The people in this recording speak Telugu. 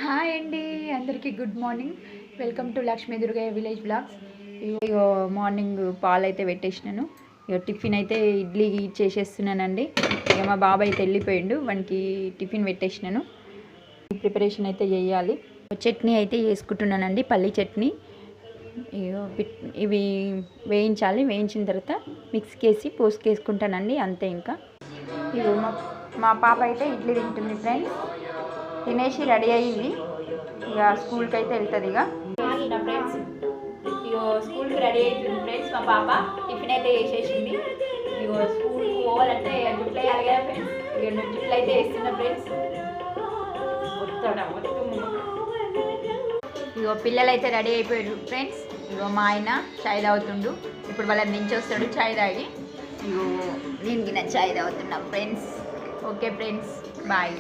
హాయ్ అండి, అందరికీ good morning. Welcome to Lakshmi Durgaiah village blogs. ఇగో మార్నింగ్ పాలు అయితే పెట్టేసినాను. ఇక టిఫిన్ అయితే ఇడ్లీ చేసేస్తున్నానండి. ఇక మా బాబాయ్ అయితే వెళ్ళిపోయిండు, వానికి టిఫిన్ పెట్టేసినాను. ప్రిపరేషన్ అయితే చేయాలి. చట్నీ అయితే వేసుకుంటున్నానండి, పల్లి చట్నీ. ఇవి వేయించాలి. వేయించిన తర్వాత మిక్స్కి వేసి పోసుకేసుకుంటానండి, అంతే. ఇంకా ఇగో మా పాప అయితే ఇడ్లీ తింటుంది ఫ్రెండ్స్. తినేసి రెడీ అయ్యింది, ఇక స్కూల్కి అయితే వెళ్తుంది. ఇక ఫ్రెండ్స్ ఇగో స్కూల్కి రెడీ అవుతుంది ఫ్రెండ్స్. మా పాప టిఫిన్ అయితే వేసేసింది. ఇగో స్కూల్కి పోవాలంటే జుట్లు వేయాలి కదా ఫ్రెండ్స్. ఇక జుట్లు అయితే వేస్తున్నా ఫ్రెండ్స్. ఇగో పిల్లలు అయితే రెడీ అయిపోయారు ఫ్రెండ్స్. ఇగో మా ఆయన చాయ్ తాగుతుండు. ఇప్పుడు వాళ్ళని దించి వస్తాడు చాయ్ తాగి. ఇగో నేను గిన చాయ్ తాగుతున్నా ఫ్రెండ్స్. Okay friends, bye.